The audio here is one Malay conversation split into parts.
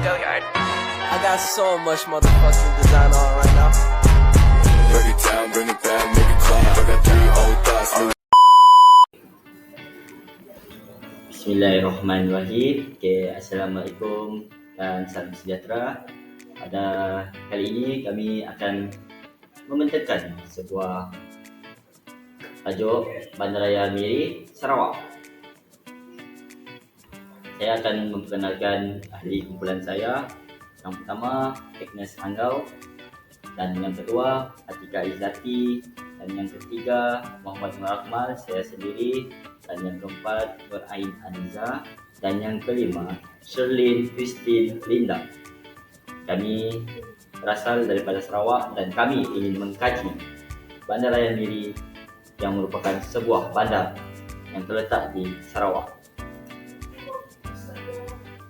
Go yard. I got so much motherfucking design on right now. Break it down, bring it back, make it clap. I got 3 old thoughts. Bismillahirrahmanirrahim. Assalamualaikum dan salam sejahtera. Pada kali ini kami akan membentangkan sebuah tajuk Bandaraya Miri, Sarawak. Saya akan memperkenalkan ahli kumpulan saya. Yang pertama, Agnes Anggau, dan yang kedua, Atika Izzati, dan yang ketiga, Muhammad Nur Akmal, saya sendiri, dan yang keempat, Nur Ain Aniza, dan yang kelima, Sherlyn Christine Linda. Kami berasal daripada Sarawak dan kami ingin mengkaji Bandaraya Miri yang merupakan sebuah bandar yang terletak di Sarawak.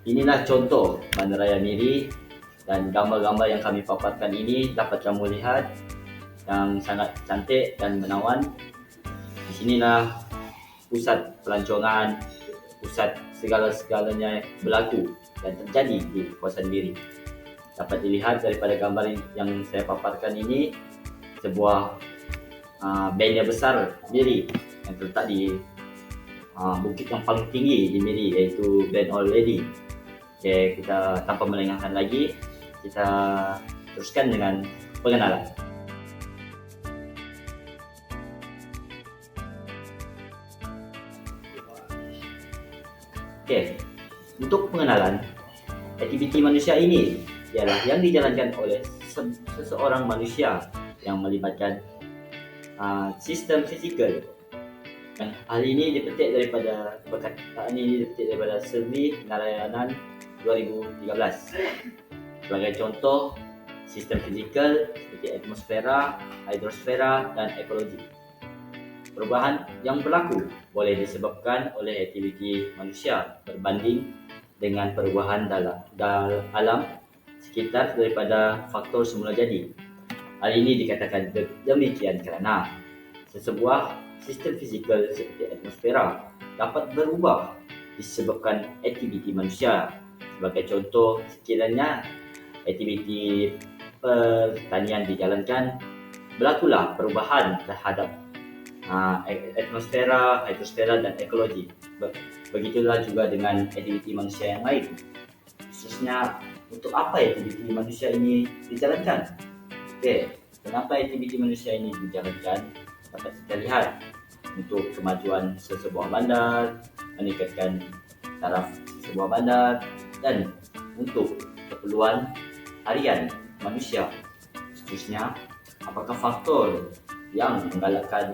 Inilah contoh Bandaraya Miri, dan gambar-gambar yang kami paparkan ini dapat kamu lihat yang sangat cantik dan menawan. Di sinilah pusat pelancongan, pusat segala-segalanya berlaku dan terjadi di kawasan Miri. Dapat dilihat daripada gambar yang saya paparkan ini, sebuah band yang besar Miri yang terletak di bukit yang paling tinggi di Miri, iaitu Band Old Lady. Okay, kita tanpa melengahkan lagi, kita teruskan dengan pengenalan. Okay, untuk pengenalan, aktiviti manusia ini ialah yang dijalankan oleh seseorang manusia yang melibatkan sistem fizikal. Hal ini dipetik daripada perkataan ini dipetik daripada Survey Narayanan 2013. Sebagai contoh, sistem fizikal seperti atmosfera, hidrosfera, dan ekologi. Perubahan yang berlaku boleh disebabkan oleh aktiviti manusia berbanding dengan perubahan dalam alam sekitar daripada faktor semula jadi. Hal ini dikatakan demikian kerana sesebuah sistem fizikal seperti atmosfera dapat berubah disebabkan aktiviti manusia. Sebagai contoh, sekiranya aktiviti pertanian dijalankan, berlakulah perubahan terhadap atmosfera, hidrosfera, dan ekologi. Begitulah juga dengan aktiviti manusia yang lain. Khususnya, untuk apa aktiviti manusia ini dijalankan? Okey, kenapa aktiviti manusia ini dijalankan? Dapat kita lihat untuk kemajuan sesebuah bandar, meningkatkan taraf sebuah bandar, dan untuk keperluan harian manusia. Seterusnya, apakah faktor yang menggalakkan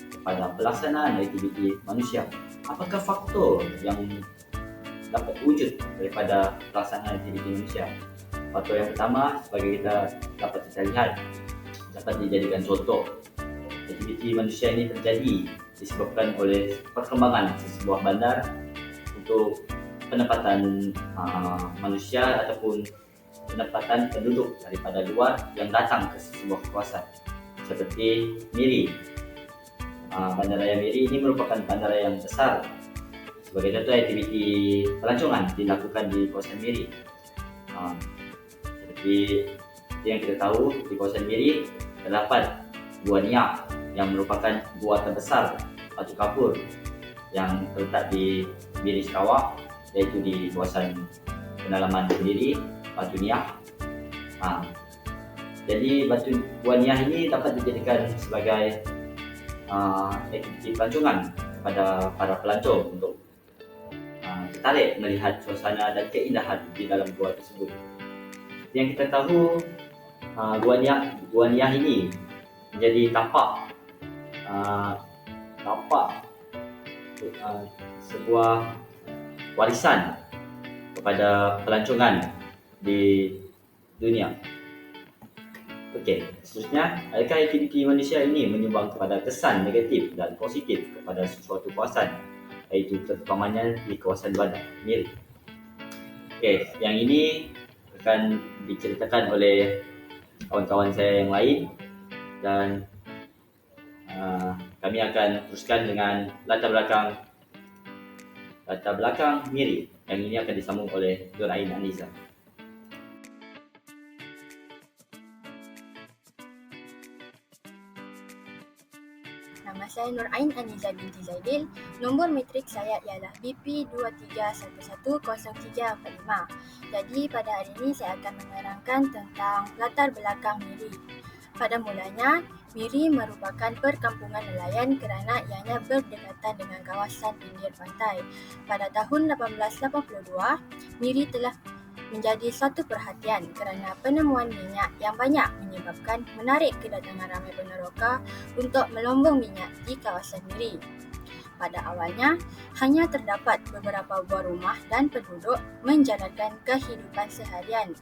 kepada pelaksanaan aktiviti manusia? Apakah faktor yang dapat wujud daripada pelaksanaan aktiviti manusia? Faktor yang pertama, sebagai kita dapat lihat, dapat dijadikan contoh. Aktiviti manusia ini terjadi disebabkan oleh perkembangan sebuah bandar untuk penempatan manusia ataupun penempatan penduduk daripada luar yang datang ke sebuah kawasan seperti Miri. Bandaraya Miri ini merupakan bandaraya yang besar. Sebagai contoh, aktiviti pelancongan dilakukan di kawasan Miri. Seperti yang kita tahu, di kawasan Miri terdapat Gua Niak yang merupakan gua terbesar batu kapur yang terletak di Miri, Sarawak, iaitu di kawasan pendalaman sendiri, Batu Niak. Jadi batu Gua Niak ini dapat dijadikan sebagai aktiviti pelancongan kepada para pelancong untuk tertarik melihat suasana dan keindahan di dalam gua tersebut. Yang kita tahu, Gua Niak ini menjadi tapak sebuah warisan kepada pelancongan di dunia. Okey, seterusnya, adakah aktiviti manusia ini menyumbang kepada kesan negatif dan positif kepada sesuatu kawasan, iaitu terutamanya di kawasan bandar Miri? Okey, yang ini akan diceritakan oleh kawan-kawan saya yang lain, dan kami akan teruskan dengan latar belakang Miri. Yang ini akan disambung oleh Nur Ain Aniza. saya Nur Ain Aniza binti Zaidil. Nombor matrik saya ialah BP23110345. Jadi pada hari ini saya akan menerangkan tentang latar belakang MIRI. Pada mulanya, MIRI merupakan perkampungan nelayan kerana ianya berdekatan dengan kawasan pinggir pantai. Pada tahun 1882, MIRI telah menjadi satu perhatian kerana penemuan minyak yang banyak menyebabkan menarik kedatangan ramai peneroka untuk melombong minyak di kawasan MIRI. Pada awalnya, hanya terdapat beberapa buah rumah dan penduduk menjalankan kehidupan seharian.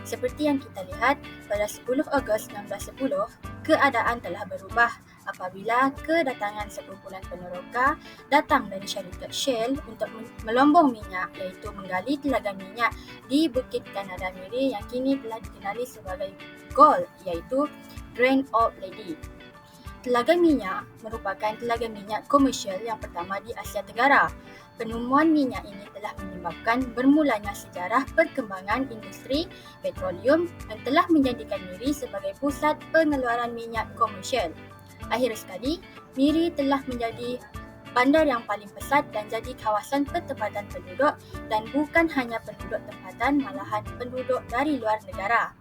Seperti yang kita lihat, pada 10 Ogos 1910, keadaan telah berubah apabila kedatangan sekumpulan peneroka datang dari syarikat Shell untuk melombong minyak, iaitu menggali telaga minyak di Bukit Kanada MIRI yang kini telah dikenali sebagai GOLD, iaitu Grand Old Lady. Telaga minyak merupakan telaga minyak komersial yang pertama di Asia Tenggara. Penemuan minyak ini telah menyebabkan bermulanya sejarah perkembangan industri petroleum dan telah menjadikan MIRI sebagai pusat pengeluaran minyak komersial. Akhir sekali, MIRI telah menjadi bandar yang paling pesat dan jadi kawasan pertempatan penduduk, dan bukan hanya penduduk tempatan, malahan penduduk dari luar negara.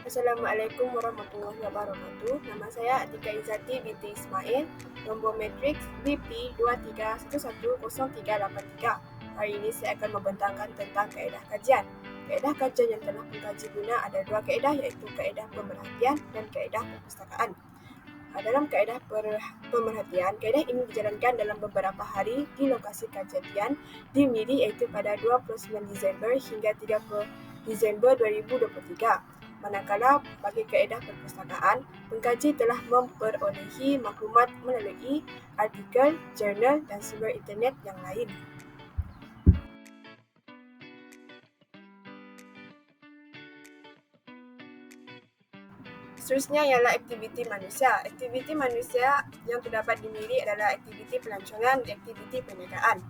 Assalamualaikum warahmatullahi wabarakatuh. Nama saya Atika Izzati binti Ismail. Nombor matrik BP23110383. Hari ini saya akan membentangkan tentang kaedah kajian. Kaedah kajian yang telah pengkaji guna ada dua kaedah, iaitu kaedah pemerhatian dan kaedah perpustakaan. Dalam kaedah pemerhatian, kaedah ini dijalankan dalam beberapa hari di lokasi kejadian di MIRI, iaitu pada 29 Disember hingga 30 Disember 2023. Manakala bagi kaedah perpustakaan, pengkaji telah memperolehi maklumat melalui artikel, jurnal dan sumber internet yang lain. Seterusnya ialah aktiviti manusia. Aktiviti manusia yang terdapat di MIRI adalah aktiviti pelancongan dan aktiviti perniagaan.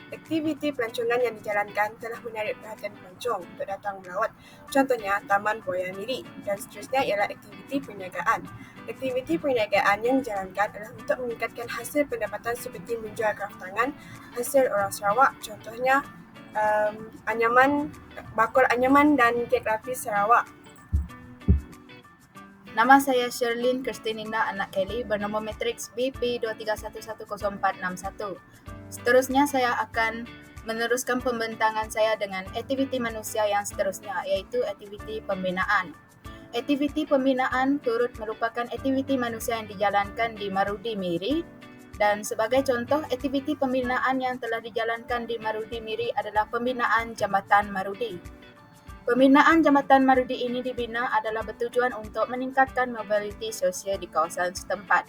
Aktiviti pelancongan yang dijalankan telah menarik perhatian pelancong untuk datang melawat. Contohnya, Taman Buaya MIRI, dan seterusnya ialah aktiviti perniagaan. Aktiviti perniagaan yang dijalankan adalah untuk meningkatkan hasil pendapatan seperti menjual kraft tangan, hasil orang Sarawak, contohnya bakul anyaman dan kek lapis Sarawak. Nama saya Sherlyn Kristinina Anak Kelly, bernombor matriks BP23110461. Seterusnya saya akan meneruskan pembentangan saya dengan aktiviti manusia yang seterusnya, iaitu aktiviti pembinaan. Aktiviti pembinaan turut merupakan aktiviti manusia yang dijalankan di Marudi MIRI, dan sebagai contoh aktiviti pembinaan yang telah dijalankan di Marudi MIRI adalah pembinaan Jambatan Marudi. Pembinaan Jambatan Marudi ini dibina adalah bertujuan untuk meningkatkan mobiliti sosial di kawasan setempat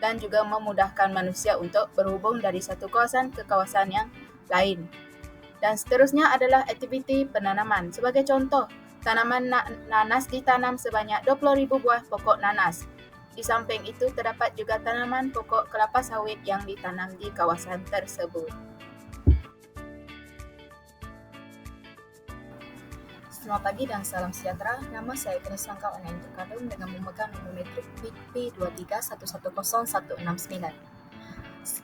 dan juga memudahkan manusia untuk berhubung dari satu kawasan ke kawasan yang lain. Dan seterusnya adalah aktiviti penanaman. Sebagai contoh, tanaman nanas ditanam sebanyak 20,000 buah pokok nanas. Di samping itu terdapat juga tanaman pokok kelapa sawit yang ditanam di kawasan tersebut. Selamat pagi dan salam sejahtera. Nama saya Kenis Langkau Anak Terkadung dengan memegang nombor matrik BP23110169.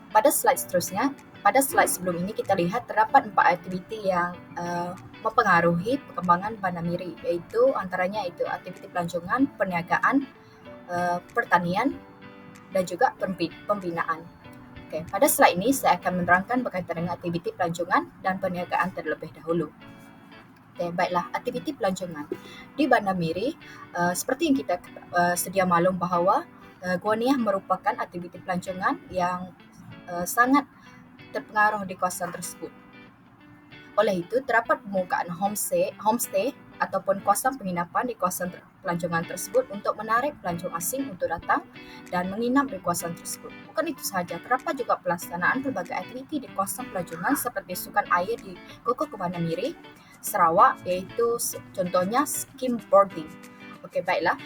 Pada slide seterusnya, pada slide sebelum ini kita lihat terdapat 4 aktiviti yang mempengaruhi perkembangan Bandar MIRI, iaitu antaranya itu aktiviti pelancongan, perniagaan, pertanian dan juga pembinaan. Okey, pada slide ini saya akan menerangkan berkaitan dengan aktiviti pelancongan dan perniagaan terlebih dahulu. Okay, baiklah, aktiviti pelancongan. Di Bandar MIRI, seperti yang kita sedia maklum bahawa Gua Niah merupakan aktiviti pelancongan yang sangat terpengaruh di kawasan tersebut. Oleh itu, terdapat pembukaan homestay ataupun kawasan penginapan di kawasan pelancongan tersebut untuk menarik pelancong asing untuk datang dan menginap di kawasan tersebut. Bukan itu sahaja, terdapat juga pelaksanaan pelbagai aktiviti di kawasan pelancongan seperti sukan air di Koko Bandar MIRI, Sarawak, iaitu contohnya skimboarding. Okey, baiklah.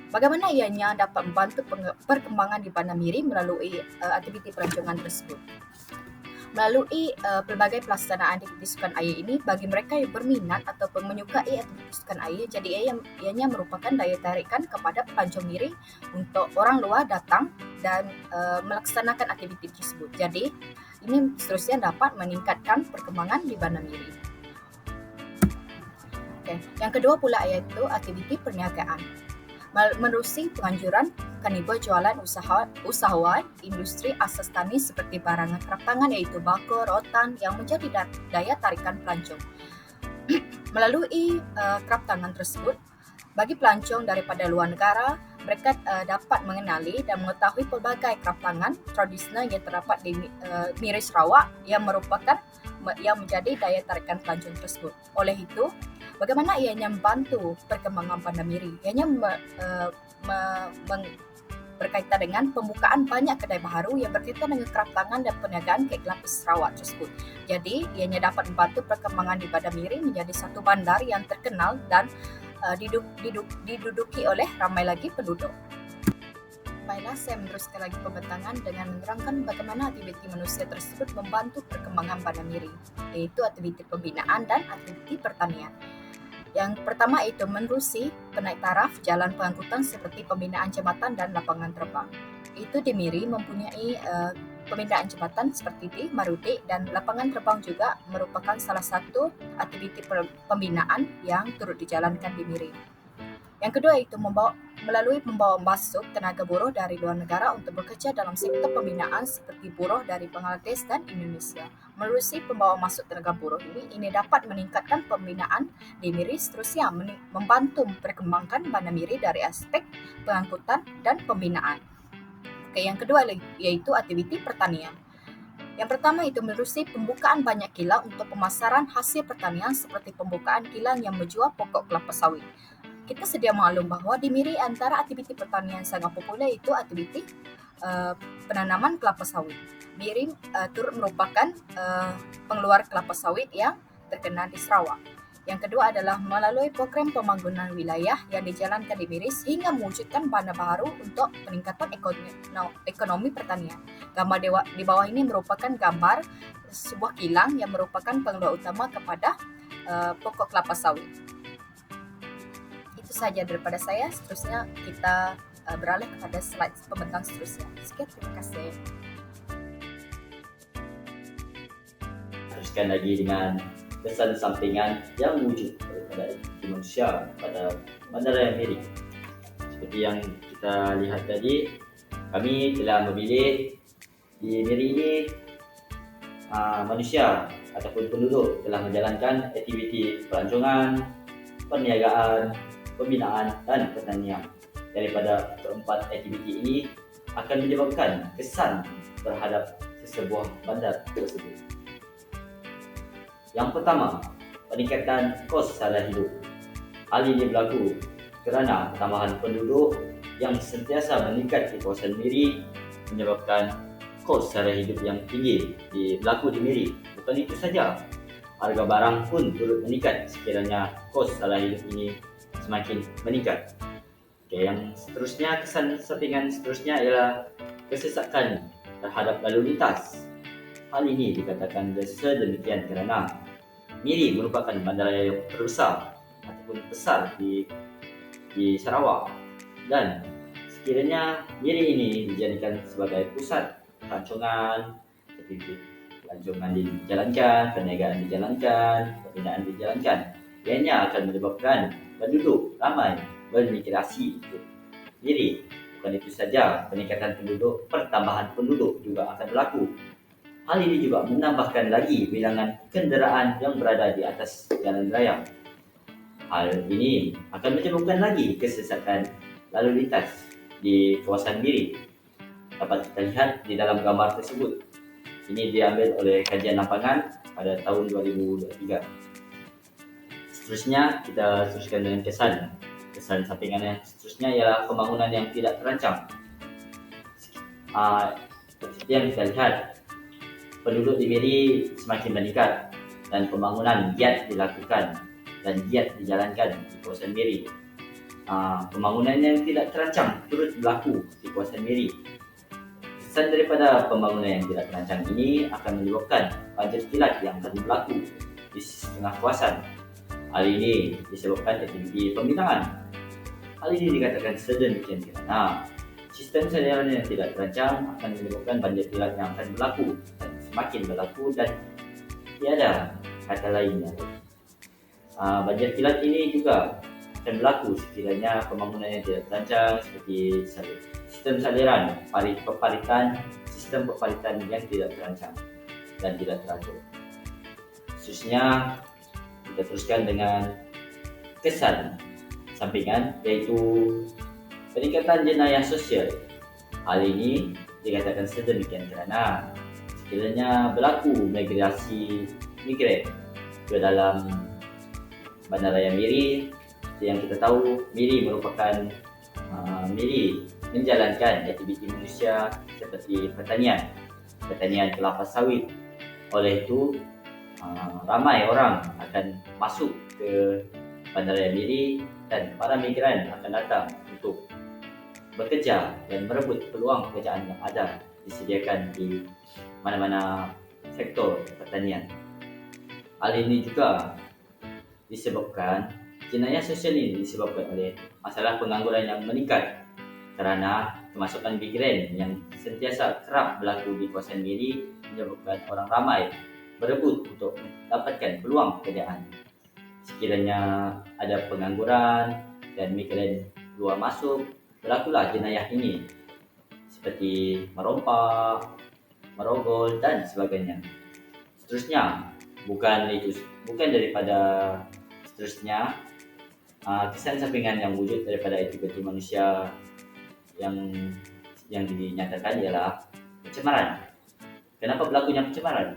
Bagaimana ianya dapat membantu perkembangan di Bandar MIRI melalui aktiviti pelancongan tersebut? Melalui pelbagai pelaksanaan aktiviti sukan air ini, bagi mereka yang berminat ataupun menyukai aktiviti sukan air, jadi ianya merupakan daya tarikan kepada pelancong Miri untuk orang luar datang dan melaksanakan aktiviti tersebut. Jadi, ini seterusnya dapat meningkatkan perkembangan di Bandar Miri. Okay. Yang kedua pula iaitu aktiviti perniagaan. Menerusi penganjuran Kanibal jualan usahawan industri asas tani seperti barangan keraptangan iaitu bakor, rotan yang menjadi daya tarikan pelancong. Melalui keraptangan tersebut, bagi pelancong daripada luar negara, mereka dapat mengenali dan mengetahui pelbagai keraptangan tradisional yang terdapat di Miri Sarawak yang menjadi daya tarikan pelancong tersebut. Oleh itu, bagaimana ianya membantu perkembangan Bandar Miri? Ianya berkaitan dengan pembukaan banyak kedai baharu yang berkaitan dengan keraptangan dan perniagaan kek lapis Sarawak tersebut. Jadi, ianya dapat membantu perkembangan di Bandar Miri menjadi satu bandar yang terkenal dan diduduki oleh ramai lagi penduduk. Baiklah, saya meneruskan lagi pembentangan dengan menerangkan bagaimana aktiviti manusia tersebut membantu perkembangan Bandar Miri, iaitu aktiviti pembinaan dan aktiviti pertanian. Yang pertama itu menerusi penaik taraf jalan pengangkutan seperti pembinaan jambatan dan lapangan terbang. Itu di Miri mempunyai pembinaan jambatan seperti di Marudik, dan lapangan terbang juga merupakan salah satu aktiviti pembinaan yang turut dijalankan di Miri. Yang kedua itu melalui membawa masuk tenaga buruh dari luar negara untuk bekerja dalam sektor pembinaan seperti buruh dari Bangladesh dan Indonesia. Melalui pembawa masuk tenaga buruh ini dapat meningkatkan pembinaan di Miri, seterusnya membantu perkembangan Bandar Miri dari aspek pengangkutan dan pembinaan. Oke, yang kedua yaitu aktiviti pertanian. Yang pertama itu menerusi pembukaan banyak kilang untuk pemasaran hasil pertanian seperti pembukaan kilang yang menjual pokok kelapa sawit. Kita sedia maklum bahawa di Miri antara aktiviti pertanian sangat popular itu aktiviti penanaman kelapa sawit. Miri turut merupakan pengeluar kelapa sawit yang terkenal di Sarawak. Yang kedua adalah melalui program pembangunan wilayah yang dijalankan di Miri sehingga mewujudkan bandar baru untuk peningkatan ekonomi pertanian. Gambar di bawah ini merupakan gambar sebuah kilang yang merupakan pengeluar utama kepada pokok kelapa sawit. Itu saja daripada saya. Seterusnya kita beralih kepada slide pembentang seterusnya. Sekian, terima kasih. Teruskan lagi dengan kesan sampingan yang wujud pada manusia pada Bandar Miri. Seperti yang kita lihat tadi, kami telah memilih di Miri ini manusia ataupun penduduk telah menjalankan aktiviti pelancongan, perniagaan, pembinaan dan pertanian. Daripada keempat aktiviti ini akan menyebabkan kesan terhadap sesebuah bandar tersebut. Yang pertama, peningkatan kos sara hidup. Hal ini berlaku kerana tambahan penduduk yang sentiasa meningkat di kawasan Miri menyebabkan kos sara hidup yang tinggi berlaku di Miri. Bukan itu saja, harga barang pun turut meningkat sekiranya kos sara hidup ini semakin meningkat. Okay, yang seterusnya, kesan sampingan seterusnya ialah kesesakan terhadap lalu lintas. Hal ini dikatakan sedemikian kerana Miri merupakan bandaraya yang terbesar ataupun besar di Sarawak, dan sekiranya Miri ini dijadikan sebagai pusat pelancongan, aktiviti pelancongan dijalankan, perniagaan dijalankan, pembinaan dijalankan, ianya akan menyebabkan penduduk ramai bermigrasi ke Miri. Bukan itu saja, peningkatan penduduk, pertambahan penduduk juga akan berlaku. Hal ini juga menambahkan lagi bilangan kenderaan yang berada di atas jalan raya. Hal ini akan menyebabkan lagi kesesakan lalu lintas di kawasan Miri. Dapat kita lihat di dalam gambar tersebut. Ini diambil oleh kajian lapangan pada tahun 2023. Seterusnya kita teruskan dengan kesan sampingannya. Seterusnya ialah pembangunan yang tidak terancam. Seperti yang kita lihat, penduduk di Miri semakin meningkat dan pembangunan giat dilakukan dan giat dijalankan di kawasan Miri. Pembangunan yang tidak terancam turut berlaku di kawasan Miri. Kesan daripada pembangunan yang tidak terancang ini akan menyebabkan banjir kilat yang akan berlaku di setengah kawasan. Hal ini disebabkan aktiviti pembinaan. Hal ini dikatakan sedemikian kerana sistem saliran yang tidak terancang akan menyebabkan banjir kilat yang akan berlaku dan semakin berlaku dan tiada kata lainnya. Banjir kilat ini juga akan berlaku sekiranya pembangunan yang tidak terancang seperti sistem saliran, sistem peparitan yang tidak terancang dan tidak teratur. Khususnya kita teruskan dengan kesan sampingan, yaitu peningkatan jenayah sosial. Hal ini dikatakan sedemikian kerana sekiranya berlaku migrasi migran ke dalam Bandaraya Miri, yang kita tahu Miri merupakan Miri menjalankan aktiviti manusia seperti pertanian kelapa sawit. Oleh itu, ramai orang akan masuk ke Bandaraya Miri dan para migran akan datang untuk bekerja dan merebut peluang pekerjaan yang ada disediakan di mana-mana sektor pertanian. Hal ini juga disebabkan jenayah sosial ini disebabkan oleh masalah pengangguran yang meningkat kerana kemasukan migran yang sentiasa kerap berlaku di kawasan Miri menyebabkan orang ramai berebut untuk mendapatkan peluang pekerjaan. Sekiranya ada pengangguran dan migran luar masuk, berlakulah jenayah ini seperti merompak, merogol dan sebagainya. Seterusnya, bukan kesan sampingan yang wujud daripada aktiviti manusia yang dinyatakan ialah pencemaran. Kenapa berlakunya pencemaran?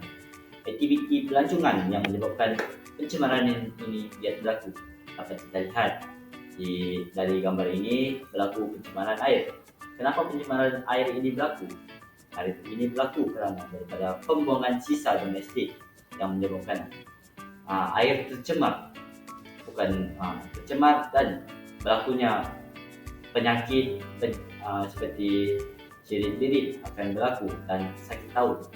Aktiviti pelancongan yang menyebabkan pencemaran ini berlaku. Dapat kita lihat dari gambar ini berlaku pencemaran air. Kenapa pencemaran air ini berlaku? Air ini berlaku kerana daripada pembuangan sisa domestik yang menyebabkan air tercemar, dan berlakunya penyakit seperti cirit-lirit akan berlaku dan sakit taut.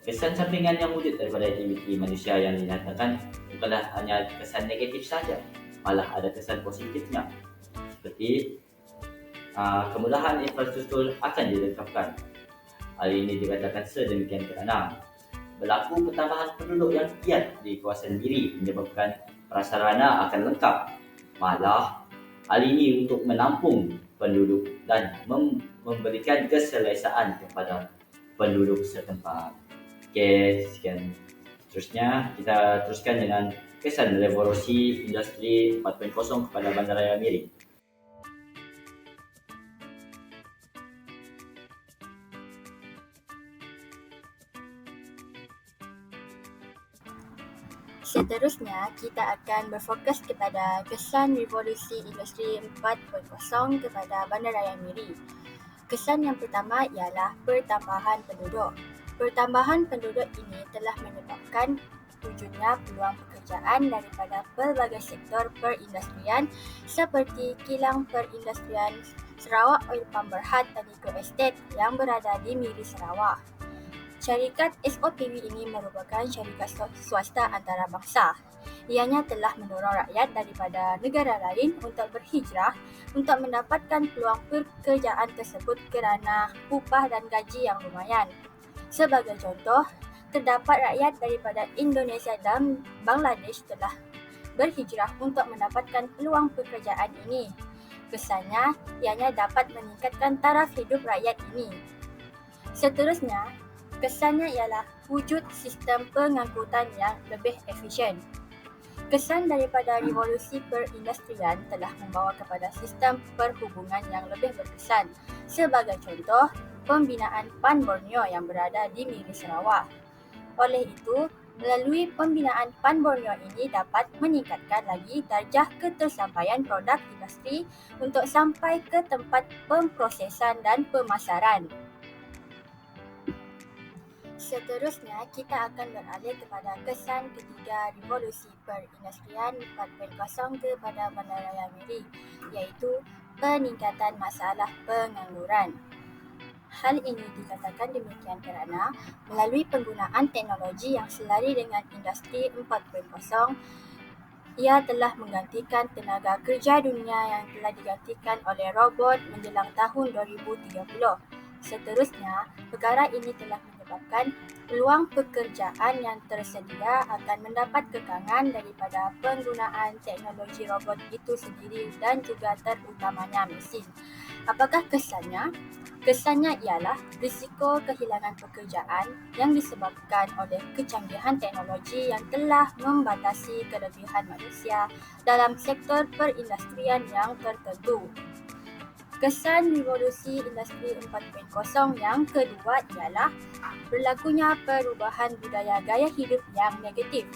Kesan sampingan yang wujud daripada aktiviti manusia yang dinyatakan bukanlah hanya kesan negatif saja, malah ada kesan positifnya, seperti kemudahan infrastruktur akan dilengkapkan. Hal ini dikatakan sedemikian kerana berlaku pertambahan penduduk yang kiat di kawasan Miri menyebabkan prasarana akan lengkap. Malah hal ini untuk menampung penduduk dan memberikan keselesaan kepada penduduk setempat. Okey, sekian. Seterusnya kita teruskan dengan kesan revolusi industri 4.0 kepada Bandaraya Miri. Seterusnya, kita akan berfokus kepada kesan revolusi industri 4.0 kepada Bandaraya Miri. Kesan yang pertama ialah pertambahan penduduk. Pertambahan penduduk ini telah menyebabkan wujudnya peluang pekerjaan daripada pelbagai sektor perindustrian seperti kilang perindustrian Sarawak Oil Palm Berhad dan Eco Estate yang berada di Miri, Sarawak. Syarikat SOPW ini merupakan syarikat swasta antarabangsa. Ianya telah mendorong rakyat daripada negara lain untuk berhijrah untuk mendapatkan peluang pekerjaan tersebut kerana upah dan gaji yang lumayan. Sebagai contoh, terdapat rakyat daripada Indonesia dan Bangladesh telah berhijrah untuk mendapatkan peluang pekerjaan ini. Kesannya, ianya dapat meningkatkan taraf hidup rakyat ini. Seterusnya, kesannya ialah wujud sistem pengangkutan yang lebih efisien. Kesan daripada revolusi perindustrian telah membawa kepada sistem perhubungan yang lebih berkesan. Sebagai contoh, pembinaan PAN Borneo yang berada di Miri, Sarawak. Oleh itu, melalui pembinaan PAN Borneo ini dapat meningkatkan lagi darjah ketersampaian produk industri untuk sampai ke tempat pemprosesan dan pemasaran. Seterusnya, kita akan beralih kepada kesan ketiga revolusi perindustrian 4.0 kepada Bandaraya Miri, iaitu peningkatan masalah pengangguran. Hal ini dikatakan demikian kerana melalui penggunaan teknologi yang selari dengan industri 4.0, ia telah menggantikan tenaga kerja dunia yang telah digantikan oleh robot menjelang tahun 2030. Seterusnya, perkara ini telah menyebabkan peluang pekerjaan yang tersedia akan mendapat kekangan daripada penggunaan teknologi robot itu sendiri dan juga terutamanya mesin. Apakah kesannya? Kesannya ialah risiko kehilangan pekerjaan yang disebabkan oleh kecanggihan teknologi yang telah membatasi kelebihan manusia dalam sektor perindustrian yang tertentu. Kesan revolusi industri 4.0 yang kedua ialah berlakunya perubahan budaya gaya hidup yang negatif.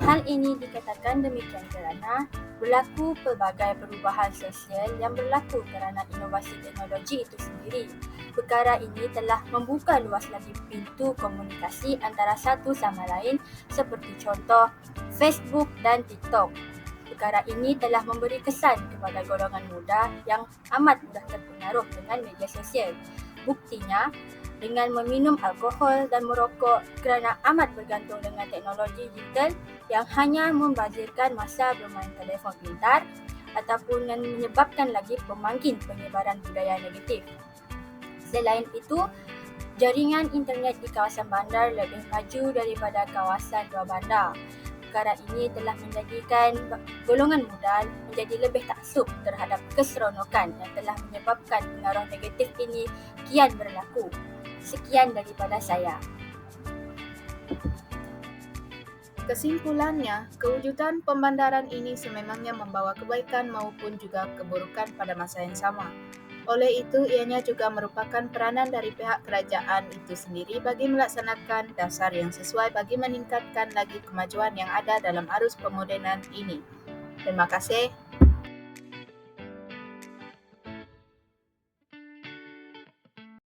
Hal ini dikatakan demikian kerana berlaku pelbagai perubahan sosial yang berlaku kerana inovasi teknologi itu sendiri. Perkara ini telah membuka luas lagi pintu komunikasi antara satu sama lain seperti contoh Facebook dan TikTok. Perkara ini telah memberi kesan kepada golongan muda yang amat mudah terpengaruh dengan media sosial. Buktinya, dengan meminum alkohol dan merokok kerana amat bergantung dengan teknologi digital yang hanya membazirkan masa bermain telefon pintar ataupun yang menyebabkan lagi pemangkin penyebaran budaya negatif. Selain itu, jaringan internet di kawasan bandar lebih maju daripada kawasan luar bandar. Perkara ini telah menjadikan golongan muda menjadi lebih taksub terhadap keseronokan yang telah menyebabkan pengaruh negatif ini kian berlaku. Sekian daripada saya. Kesimpulannya, kewujudan pembandaran ini sememangnya membawa kebaikan maupun juga keburukan pada masa yang sama. Oleh itu, ianya juga merupakan peranan dari pihak kerajaan itu sendiri bagi melaksanakan dasar yang sesuai bagi meningkatkan lagi kemajuan yang ada dalam arus pemodenan ini. Terima kasih.